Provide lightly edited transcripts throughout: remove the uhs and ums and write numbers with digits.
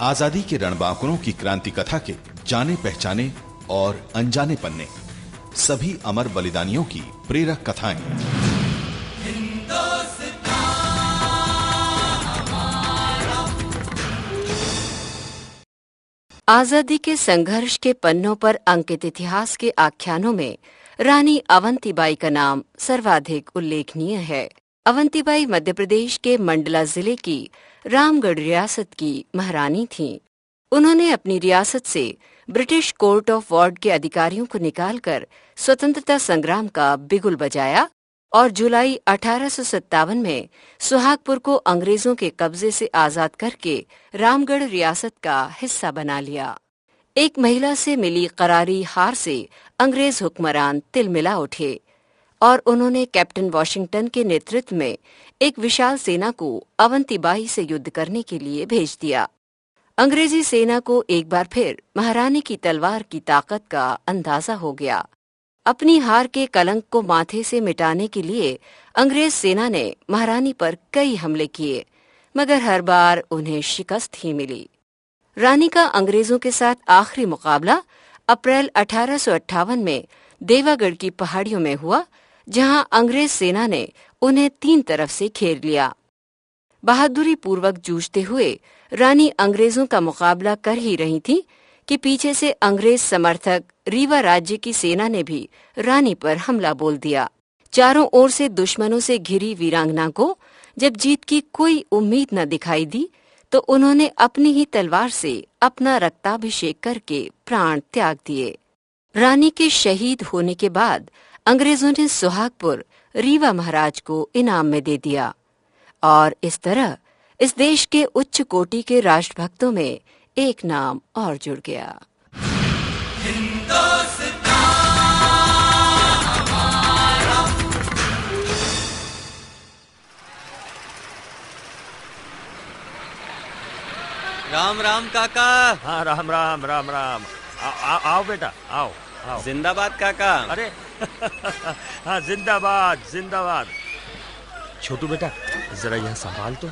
आजादी के रणबांकुरों की क्रांति कथा के जाने पहचाने और अनजाने पन्ने, सभी अमर बलिदानियों की प्रेरक कथाएं। आजादी के संघर्ष के पन्नों पर अंकित इतिहास के आख्यानों में रानी अवंतीबाई का नाम सर्वाधिक उल्लेखनीय है। अवंतीबाई मध्य प्रदेश के मंडला जिले की रामगढ़ रियासत की महारानी थीं। उन्होंने अपनी रियासत से ब्रिटिश कोर्ट ऑफ वार्ड के अधिकारियों को निकालकर स्वतंत्रता संग्राम का बिगुल बजाया और जुलाई 1857 में सुहागपुर को अंग्रेजों के कब्जे से आजाद करके रामगढ़ रियासत का हिस्सा बना लिया। एक महिला से मिली करारी हार से अंग्रेज हुक्मरान तिलमिला उठे और उन्होंने कैप्टन वॉशिंगटन के नेतृत्व में एक विशाल सेना को अवंतीबाई से युद्ध करने के लिए भेज दिया। अंग्रेजी सेना को एक बार फिर महारानी की तलवार की ताकत का अंदाजा हो गया। अपनी हार के कलंक को माथे से मिटाने के लिए अंग्रेज सेना ने महारानी पर कई हमले किए, मगर हर बार उन्हें शिकस्त ही मिली। रानी का अंग्रेजों के साथ आखिरी मुकाबला अप्रैल 1858 में देवागढ़ की पहाड़ियों में हुआ, जहां अंग्रेज सेना ने उन्हें 3 तरफ से घेर लिया। बहादुरी पूर्वक जूझते हुए रानी अंग्रेजों का मुकाबला कर ही रही थी कि पीछे से अंग्रेज समर्थक रीवा राज्य की सेना ने भी रानी पर हमला बोल दिया। चारों ओर से दुश्मनों से घिरी वीरांगना को जब जीत की कोई उम्मीद न दिखाई दी तो उन्होंने अपनी ही तलवार से अपना रक्ताभिषेक करके प्राण त्याग दिए। रानी के शहीद होने के बाद अंग्रेजों ने सुहागपुर रीवा महाराज को इनाम में दे दिया और इस तरह इस देश के उच्च कोटि के राष्ट्रभक्तों में एक नाम और जुड़ गया। राम राम काका। हाँ राम राम राम राम। आओ बेटा, आओ आओ। जिंदाबाद काका। अरे हाँ जिंदाबाद जिंदाबाद। छोटू बेटा जरा यह संभाल तो,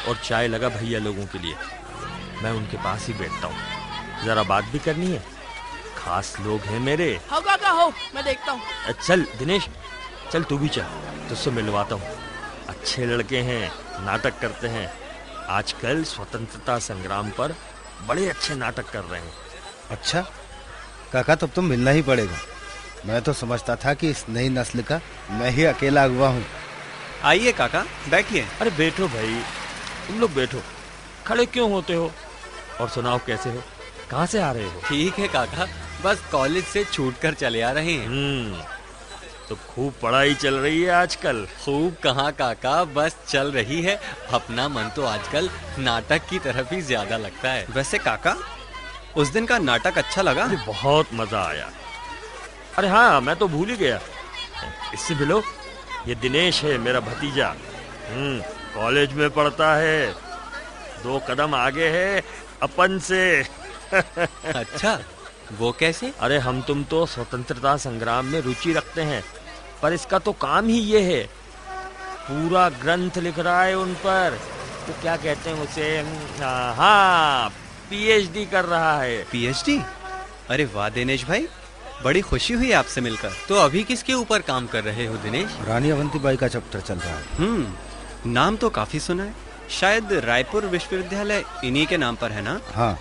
और चाय लगा भैया लोगों के लिए। मैं उनके पास ही बैठता हूँ, जरा बात भी करनी है, खास लोग हैं मेरे। हो काका हो, मैं देखता हूँ। चल दिनेश, चल तू भी चल, तुझसे मिलवाता हूँ। अच्छे लड़के हैं, नाटक करते हैं, आजकल स्वतंत्रता संग्राम पर बड़े अच्छे नाटक कर रहे हैं। अच्छा काका, तब तो मिलना ही पड़ेगा। मैं तो समझता था कि इस नई नस्ल का मैं ही अकेला अगवा हूँ। आइए काका, बैठिए। अरे बैठो भाई, तुम लोग बैठो, खड़े क्यों होते हो? और सुनाओ कैसे हो, कहाँ से आ रहे हो? ठीक है काका, बस कॉलेज से छूट कर चले आ रहे हैं। तो खूब पढ़ाई चल रही है आजकल? खूब कहाँ काका, बस चल रही है। अपना मन तो आजकल नाटक की तरफ ही ज्यादा लगता है। वैसे काका, उस दिन का नाटक अच्छा लगा? अरे बहुत मजा आया। अरे हाँ, मैं तो भूल ही गया, इससे मिलो, ये दिनेश है मेरा भतीजा। कॉलेज में पढ़ता है, 2 कदम आगे है अपन से। अच्छा, वो कैसे? अरे हम तुम तो स्वतंत्रता संग्राम में रुचि रखते हैं, पर इसका तो काम ही ये है। पूरा ग्रंथ लिख रहा है उन पर, तो क्या कहते हैं उसे, हाँ पीएचडी कर रहा है। पीएचडी? अरे वाह दिनेश भाई, बड़ी खुशी हुई आपसे मिलकर। तो अभी किसके ऊपर काम कर रहे हो दिनेश? रानी अवंतीबाई का चैप्टर चल रहा है। नाम तो काफी सुना है, शायद रायपुर विश्वविद्यालय इन्हीं के नाम पर है ना? हाँ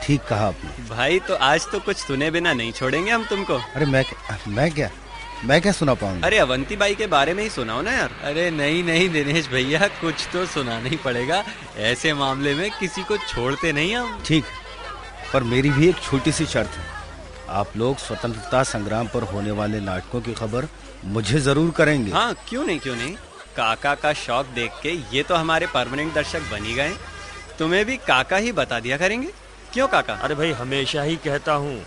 ठीक कहा आपने। भाई तो आज तो कुछ सुने बिना नहीं छोड़ेंगे हम तुमको। अरे मैं क्या सुना पाऊंगा? अरे अवंतीबाई के बारे में ही सुनाओ ना यार। अरे नहीं नहीं दिनेश भैया, कुछ तो सुनाना ही पड़ेगा, ऐसे मामले में किसी को छोड़ते नहीं हम। ठीक, पर मेरी भी एक छोटी सी शर्त है। आप लोग स्वतंत्रता संग्राम पर होने वाले नाटकों की खबर मुझे जरूर करेंगे। हाँ क्यों नहीं। काका का शौक देख के ये तो हमारे परमानेंट दर्शक बन ही गए, तुम्हें भी काका ही बता दिया करेंगे। क्यों काका? अरे भाई, हमेशा ही कहता हूँ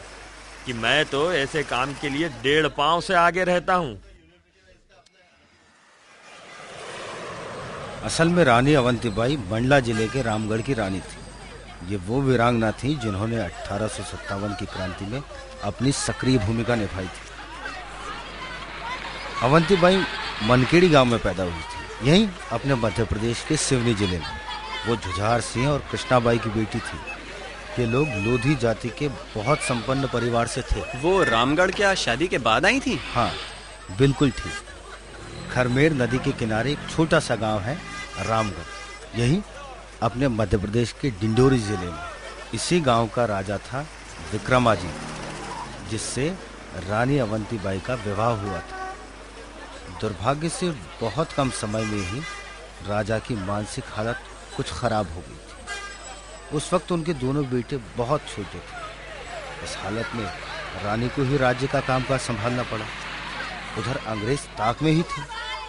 कि मैं तो ऐसे काम के लिए 1.5 पांव से आगे रहता हूँ। असल में रानी अवंतीबाई मंडला जिले के रामगढ़ की रानी थी। ये वो वीरांगना थी जिन्होंने 1857 की क्रांति में अपनी सक्रिय भूमिका निभाई थी। अवंतीबाई मनकेड़ी गांव में पैदा हुई थी, यहीं अपने मध्य प्रदेश के सिवनी जिले में। वो जुझार सिंह और कृष्णाबाई की बेटी थी। ये लोग लोधी जाति के बहुत संपन्न परिवार से थे। वो रामगढ़ क्या शादी के बाद आई थी? हाँ, बिल्कुल ठीक। खरमेर नदी के किनारे एक छोटा सा गांव है रामगढ़, यही अपने मध्य प्रदेश के डिंडोरी जिले में। इसी गांव का राजा था विक्रमाजीत, जिससे रानी अवंतीबाई का विवाह हुआ था। दुर्भाग्य से बहुत कम समय में ही राजा की मानसिक हालत कुछ खराब हो गई थी। उस वक्त उनके दोनों बेटे बहुत छोटे थे। इस हालत में रानी को ही राज्य का कामकाज संभालना पड़ा। उधर अंग्रेज ताक में ही थे।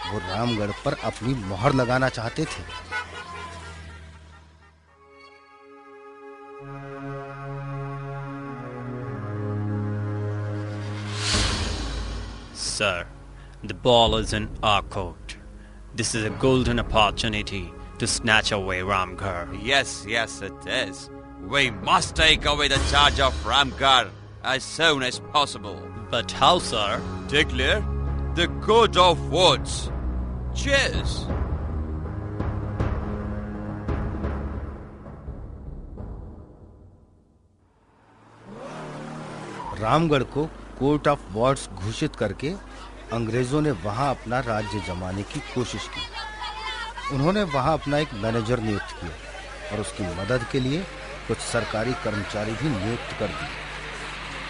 वो रामगढ़ पर अपनी मोहर लगाना चाहते थे। Sir, the ball is in our court. This is a golden opportunity to snatch away Ramgarh. Yes, it is. We must take away the charge of Ramgarh as soon as possible. But how, sir? Declare the code of words. Cheers! Ramgarh को court of wards घोषित करके अंग्रेजों ने वहां अपना राज्य जमाने की कोशिश की। उन्होंने वहां अपना एक मैनेजर नियुक्त किया और उसकी मदद के लिए कुछ सरकारी कर्मचारी भी नियुक्त कर दिए।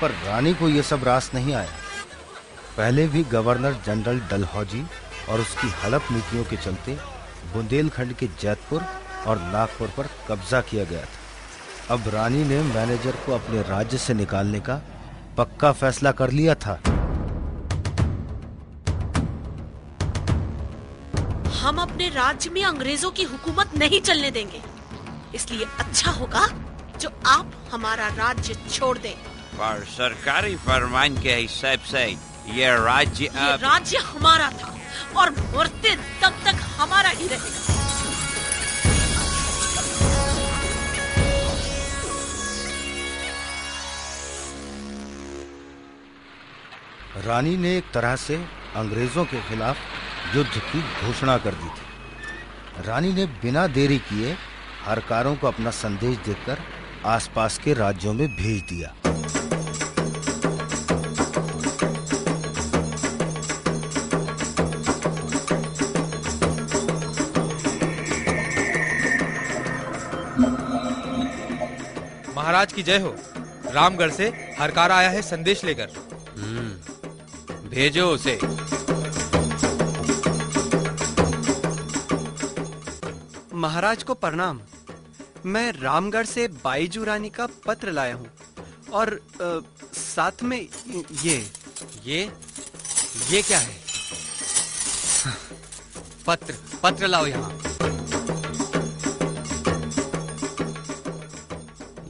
पर रानी को यह सब रास नहीं आया। पहले भी गवर्नर जनरल डलहौजी और उसकी हड़प नीतियों के चलते बुंदेलखंड के जैतपुर और नागपुर पर कब्जा किया गया था। अब रानी ने मैनेजर को अपने राज्य से निकालने का पक्का फैसला कर लिया था। हम अपने राज्य में अंग्रेजों की हुकूमत नहीं चलने देंगे, इसलिए अच्छा होगा जो आप हमारा राज्य छोड़ दें। पर सरकारी फरमान के हिसाब से ये राज्य हमारा था और मरते तब तक हमारा ही रहेगा। रानी ने एक तरह से अंग्रेजों के खिलाफ युद्ध की घोषणा कर दी थी। रानी ने बिना देरी किए हरकारों को अपना संदेश देकर आसपास के राज्यों में भेज दिया। महाराज की जय हो। रामगढ़ से हरकार आया है संदेश लेकर। भेजो उसे। महाराज को प्रणाम। मैं रामगढ़ से बाईजू रानी का पत्र लाया हूँ और साथ में ये क्या है? पत्र लाओ यहाँ।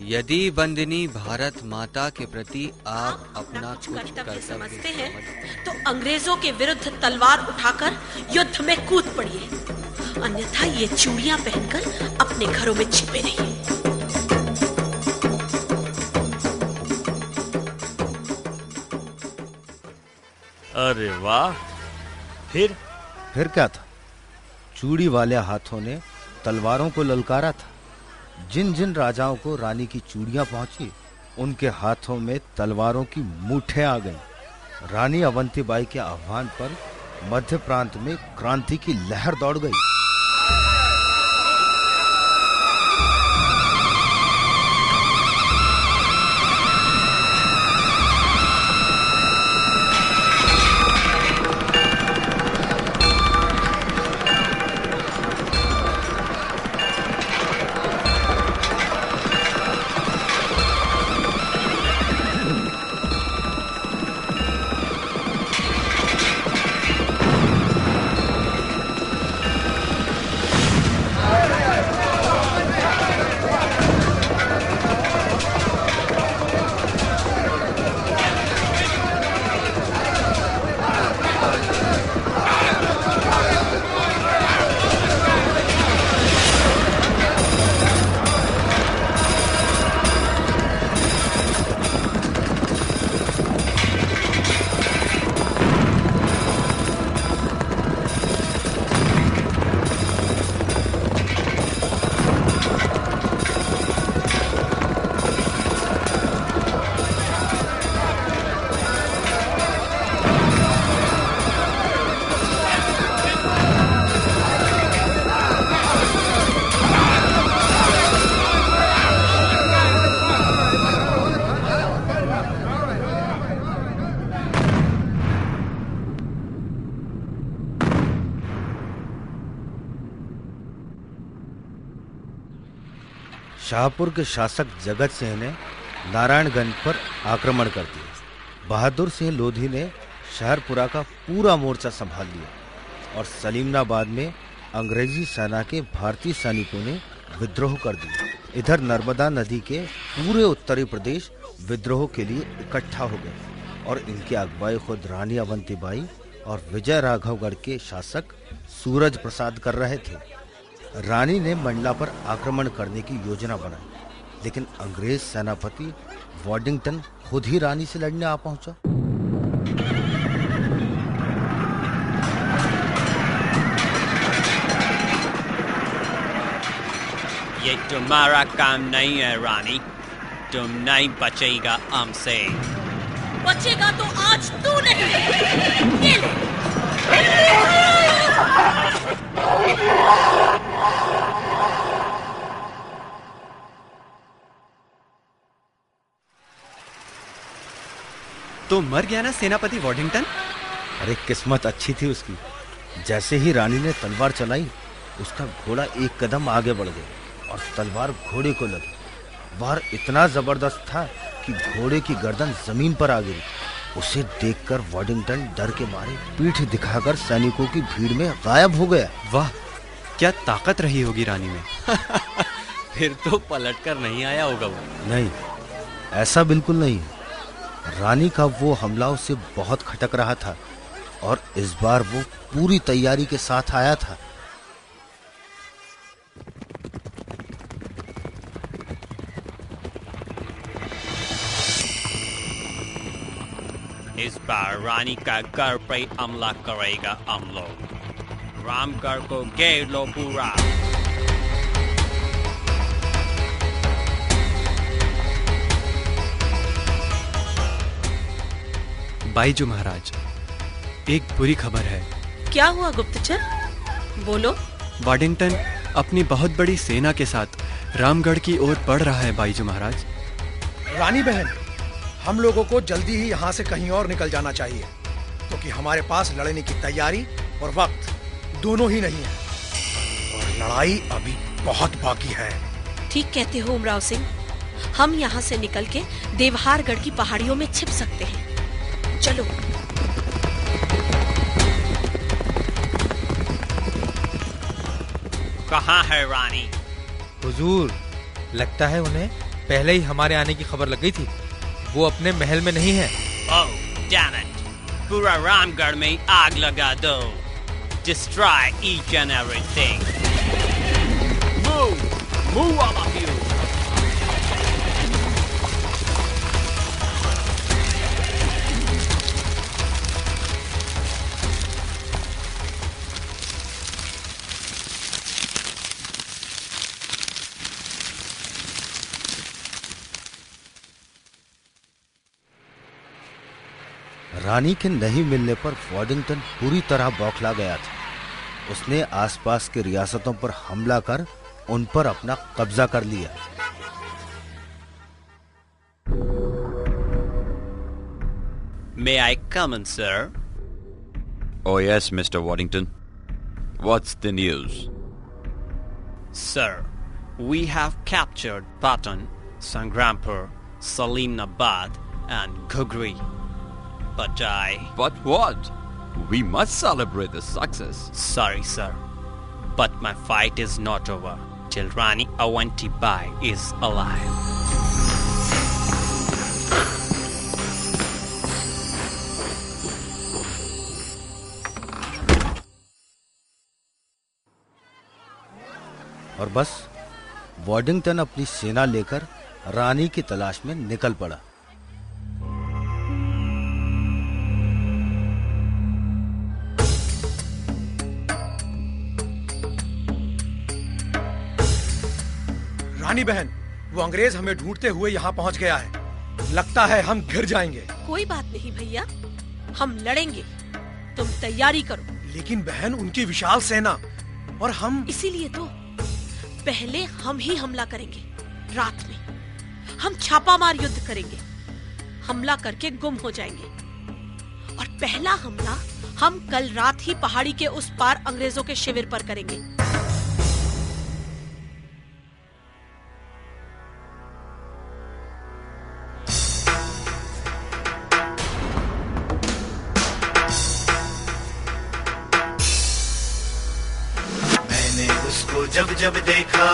यदि बंदिनी भारत माता के प्रति आप अपना कुछ कर्तव्य समझते हैं तो अंग्रेजों के विरुद्ध तलवार उठाकर युद्ध में कूद पड़िए, अन्यथा ये चूड़ियां पहनकर अपने घरों में छिपे रहिए। अरे वाह! फिर क्या था? चूड़ी वाले हाथों ने तलवारों को ललकारा था। जिन जिन राजाओं को रानी की चूड़ियां पहुंची, उनके हाथों में तलवारों की मूठें आ गईं। रानी अवंतीबाई के आह्वान पर मध्य प्रांत में क्रांति की लहर दौड़ गई। शाहपुर के शासक जगत सिंह ने नारायणगंज पर आक्रमण कर दिया। बहादुर सिंह लोधी ने शहरपुरा का पूरा मोर्चा संभाल लिया और सलीमनाबाद में अंग्रेजी सेना के भारतीय सैनिकों ने विद्रोह कर दिया। इधर नर्मदा नदी के पूरे उत्तरी प्रदेश विद्रोह के लिए इकट्ठा हो गए और इनकी अगुवाई खुद रानी अवंतीबाई और विजय राघवगढ़ के शासक सूरज प्रसाद कर रहे थे। रानी ने मंडला पर आक्रमण करने की योजना बनाई, लेकिन अंग्रेज सेनापति वॉडिंगटन खुद ही रानी से लड़ने आ पहुंचा। ये तुम्हारा काम नहीं है रानी, तुम नहीं बचेगा हमसे। बचेगा तो आज तू नहीं। ये ले। तो मर गया ना सेनापति वॉडिंगटन? अरे किस्मत अच्छी थी उसकी। जैसे ही रानी ने तलवार चलाई, उसका घोड़ा एक कदम आगे बढ़ गया और तलवार घोड़े को लगी। वार इतना जबरदस्त था कि घोड़े की गर्दन जमीन पर आ गिरी। उसे देखकर वॉडिंगटन डर के मारे पीठ दिखाकर सैनिकों की भीड़ में गायब हो गया। वाह, क्या ताकत रही होगी रानी में। फिर तो पलटकर नहीं आया होगा वो। नहीं, ऐसा बिल्कुल नहीं। रानी का वो हमला उसे बहुत खटक रहा था और इस बार वो पूरी तैयारी के साथ आया था। इस बार रानी का घर पे हमला करेगा हम लोग। रामगढ़ को घेर लो पूरा। बाईजू महाराज, एक बुरी खबर है। क्या हुआ गुप्तचर? बोलो। वॉडिंगटन अपनी बहुत बड़ी सेना के साथ रामगढ़ की ओर बढ़ रहा है बाईजू महाराज। रानी बहन, हम लोगों को जल्दी ही यहाँ से कहीं और निकल जाना चाहिए, क्योंकि हमारे पास लड़ने की तैयारी और वक्त दोनों ही नहीं है और लड़ाई अभी बहुत बाकी है। ठीक कहते हो उमराव सिंह। हम यहाँ से निकल के देवहारगढ़ की पहाड़ियों में छिप सकते हैं। चलो। कहाँ है रानी? हुजूर, लगता है उन्हें पहले ही हमारे आने की खबर लग गई थी। वो अपने महल में नहीं है। Oh, damn it! पूरा रामगढ़ में आग लगा दो। Destroy each and everything. Move! Move all of you! रानी के नहीं मिलने पर वॉडिंगटन पूरी तरह बौखला गया था। उसने आसपास के रियासतों पर हमला कर उन पर अपना कब्जा कर लिया। May I come in, sir? Oh yes, Mr. Waddington. What's the news? Sir, we have captured Patan, Sangrampur, Salimnabad and Ghugri. But what? We must celebrate the success. Sorry, sir. But my fight is not over till Rani Awantibai is alive. और बस Waddington अपनी सेना लेकर रानी की तलाश में निकल पड़ा। रानी बहन, वो अंग्रेज हमें ढूंढते हुए यहाँ पहुँच गया है। लगता है हम घिर जाएंगे। कोई बात नहीं भैया, हम लड़ेंगे। तुम तैयारी करो। लेकिन बहन, उनकी विशाल सेना और हम। इसीलिए तो पहले हम ही हमला करेंगे। रात में हम छापामार युद्ध करेंगे। हमला करके गुम हो जाएंगे और पहला हमला हम कल रात ही पहाड़ी के उस पार अंग्रेजों के शिविर पर करेंगे। जब जब देखा,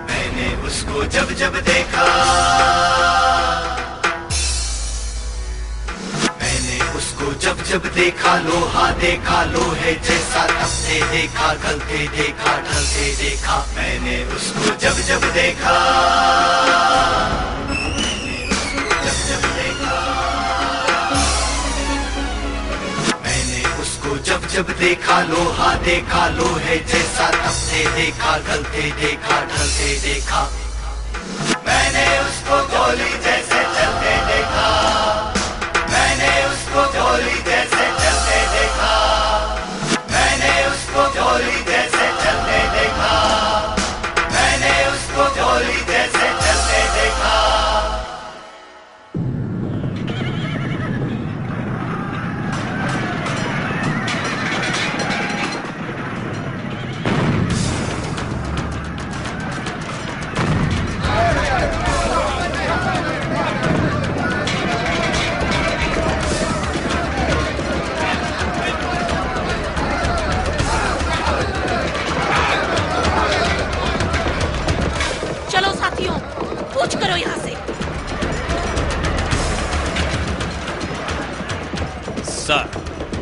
मैंने उसको जब जब देखा, मैंने उसको जब जब देखा, लोहा देखा लोहे जैसा, तपते देखा, गलते देखा, ढलते देखा, मैंने उसको जब जब देखा, जब जब देखा, लोहा देखा लोहे जैसा, तपते देखा, गलते देखा, ढलते देखा, मैंने उसको गोली जैसे चलते देखा, मैंने उसको गोली जैसे चलते देखा, मैंने उसको गोली जैसे चलते देखा, मैंने उसको गोली जैसे चलते देखा।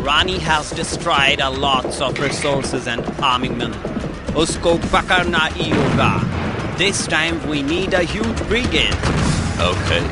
Rani has destroyed a lots of resources and armament. Usko pakarna hi hoga. This time we need a huge brigade. Okay.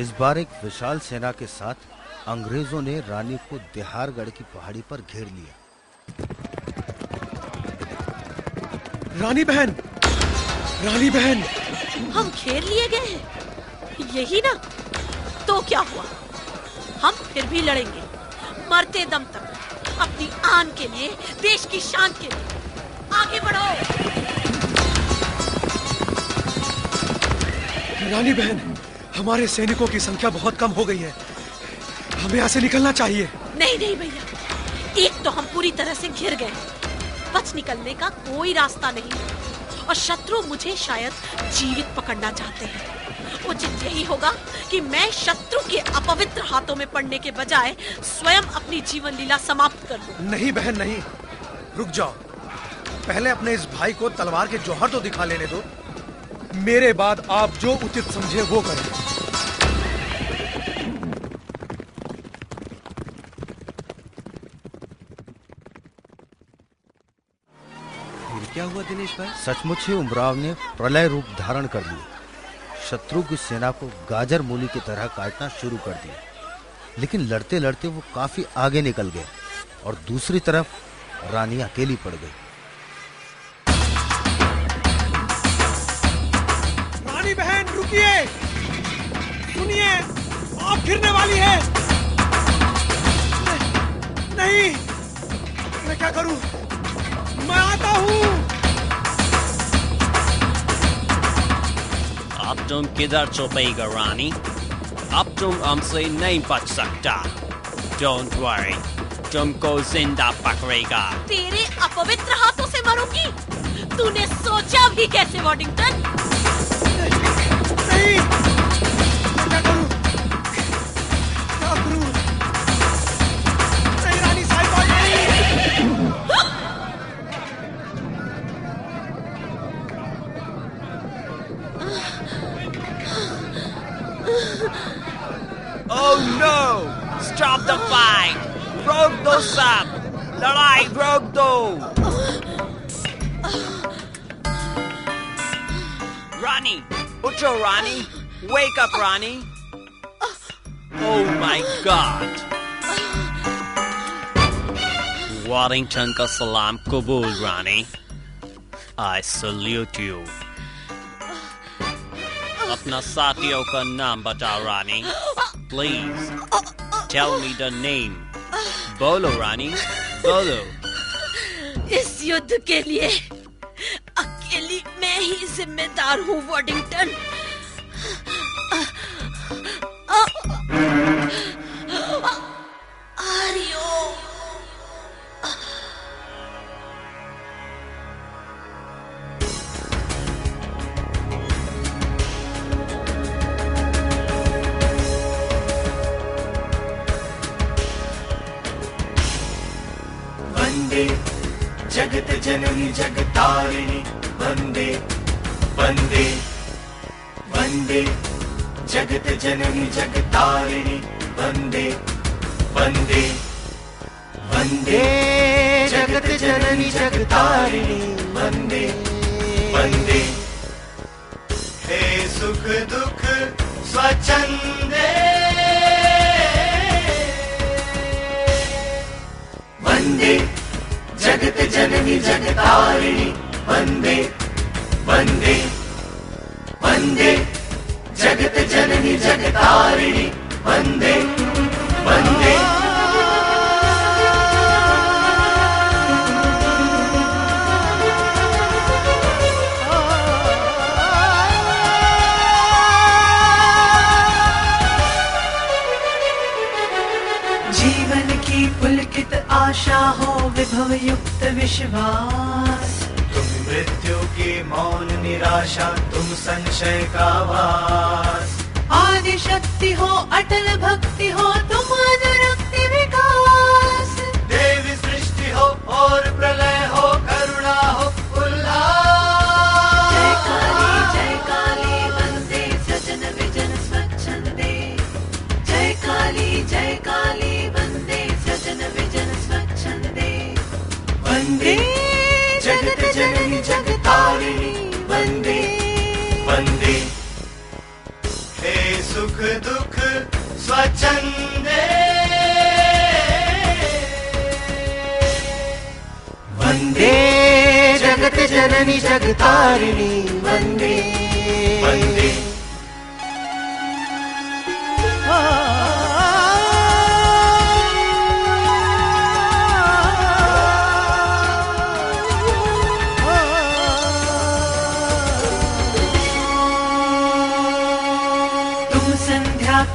इस बार एक विशाल सेना के साथ अंग्रेजों ने रानी को देहारगढ़ की पहाड़ी पर घेर लिया। रानी बहन, रानी बहन, हम घेर लिए गए हैं, यही ना? तो क्या हुआ, हम फिर भी लड़ेंगे मरते दम तक, अपनी आन के लिए, देश की शान के लिए। आगे बढ़ो। रानी बहन, हमारे सैनिकों की संख्या बहुत कम हो गई है, हमें यहाँ से निकलना चाहिए। नहीं नहीं भैया, एक तो हम पूरी तरह से घिर गए, बच निकलने का कोई रास्ता नहीं है, और शत्रु मुझे शायद जीवित पकड़ना चाहते हैं। उचित यही होगा कि मैं शत्रु के अपवित्र हाथों में पड़ने के बजाय स्वयं अपनी जीवन लीला समाप्त कर दूं। नहीं बहन नहीं, रुक जाओ, पहले अपने इस भाई को तलवार के जौहर तो दिखा लेने दो, मेरे बाद आप जो उचित समझे वो करें। क्या हुआ दिनेश भाई? सचमुच ही उमराव ने प्रलय रूप धारण कर लिया, शत्रु की सेना को गाजर मूली की तरह काटना शुरू कर दिया। लेकिन लड़ते लड़ते वो काफी आगे निकल गए और दूसरी तरफ रानी अकेली पड़ गई। रानी बहन रुकिए, सुनिए, आप गिरने वाली है। नहीं, मैं क्या करूं? मैं आता हूं। अब तुम किधर छुपेगा रानी? अब तुम हमसे नहीं बच सकता। Don't worry, तुमको जिंदा पकड़ेगा। तेरे अपवित्र हाथों से मरूंगी? तूने सोचा भी कैसे वॉडिंगटन? नहीं, क्या करूं? क्या करूं? नहीं रानी साहिबा, Oh no! Stop the fight! रोक दो सब! लड़ाई रोक दो! Rani! उठो रानी! Wake up Rani! Oh my God! Waddington का सलाम कबूल रानी! I salute you! अपना साथियों का नाम बताओ रानी, please. Tell me the name. बोलो रानी, बोलो. इस युद्ध के लिए अकेली मैं ही जिम्मेदार हूँ वॉडिंगटन. आर्यो. वंदे जगत जननी जगतारिणी वंदे वंदे वंदे जगत जननी जगतारिणी वंदे वंदे वंदे जगत जननी जगतारिणी वंदे वंदे. हे सुख दुख स्वच्छंदे वंदे जगत जननी जगतारिणी वंदे वंदे वंदे जगत जननी जगतारिणी वंदे वंदे. जीवन की पुलकित आशा हो विभव युक्त विश्वास. तुम मृत्यु की मौन निराशा तुम संशय का वास. आदि शक्ति हो अटल भक्ति हो तुम अनुरक्ति विकास. देवी सृष्टि हो और प्रलय हो करुणा हो उल्लास. जय काली वंदे सजन विजन स्वच्छंदे. जय काली वंदे सजन विजन स्वच्छंदे. वंदे जगत जननी जगतारिणी वंदे वंदे. हे सुख दुख स्वच्छंदे वंदे जगत जननी जगतारिणी वंदे वंदे.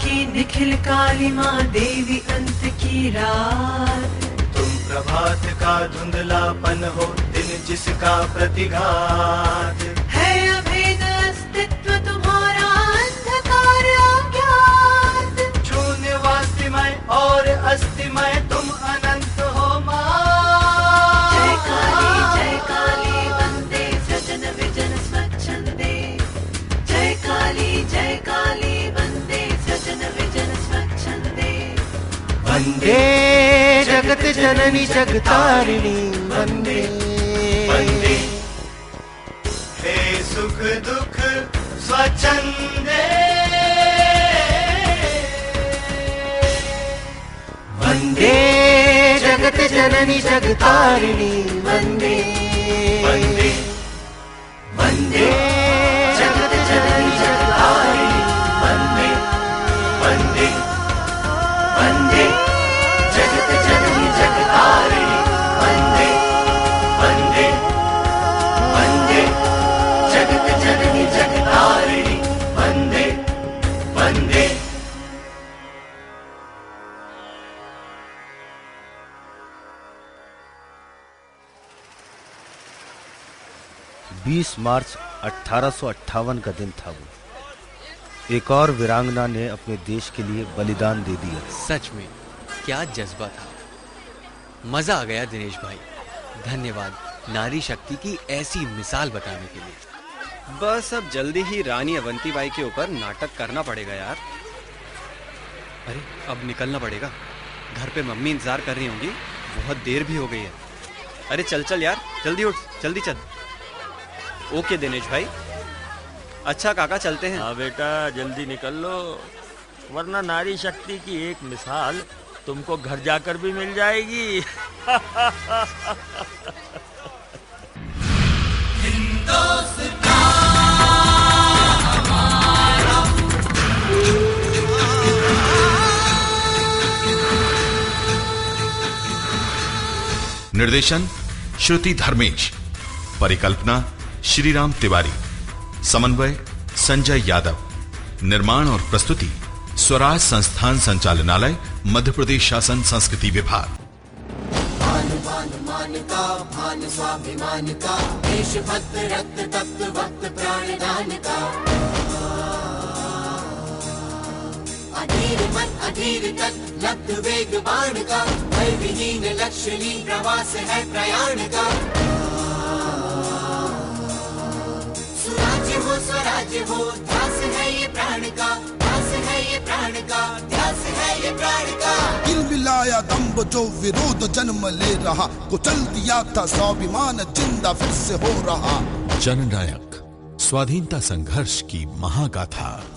की निखिल काली माँ देवी अंत की रात. तुम प्रभात का धुंधलापन हो दिन जिसका प्रतिघात. है अभेद अस्तित्व तुम्हारा अंधकार अज्ञात. शून्य वास्तिमय और अस्तिमय तुम अनंत हो माँ. जय काली वंदे सजन विजन स्वच्छंदे. जय काली वंदे सजन विजन स्वच्छंदे. वंदे जगत जननी जगतारिणी वंदे वंदे. हे सुख दुख स्वच्छंदे वंदे जगत जननी जगतारिणी वंदे वंदे वंदे जगत जननी जगतारिणी वंदे वंदे वंदे जगत जननी जगतारिणी वंदे वंदे वंदे जगत जननी जगतारिणी वंदे वंदे. 20 मार्च 1858 का दिन था वो। एक और वीरांगना ने अपने देश के लिए बलिदान दे दिया। सच में क्या जज्बा था, मजा आ गया दिनेश भाई। धन्यवाद नारी शक्ति की ऐसी मिसाल बताने के लिए। बस अब जल्दी ही रानी अवंतीबाई के ऊपर नाटक करना पड़ेगा यार। अरे अब निकलना पड़ेगा, घर पे मम्मी इंतजार कर रही होंगी, बहुत देर भी हो गई है। अरे चल चल यार, जल्दी उठ, जल्दी चल। ओके दिनेश भाई। अच्छा काका चलते हैं। हाँ बेटा जल्दी निकल लो, वरना नारी शक्ति की एक मिसाल तुमको घर जाकर भी मिल जाएगी। निर्देशन श्रुति धर्मेश, परिकल्पना श्रीराम तिवारी, समन्वय संजय यादव, निर्माण और प्रस्तुति स्वराज संस्थान संचालनालय, मध्य प्रदेश शासन संस्कृति विभाग। मान का भान स्वाभिमान का, देशभक्त रक्त तप्त वक्त प्राणदान का, अधीर मन अधीर तक लब्ध वेग बाण का, भय विहीन लक्ष्यहीन प्रवास है प्रयाण का। सुराज्य हो स्वराज्य हो, ध्यास है ये प्राण का, ध्यास है ये प्राण का, ध्यास है ये प्राण का। दिल मिलाया दम्भ जो विरोध जन्म ले रहा, कुचल दिया था स्वाभिमान जिंदा फिर से हो रहा। जननायक, स्वाधीनता संघर्ष की महागाथा।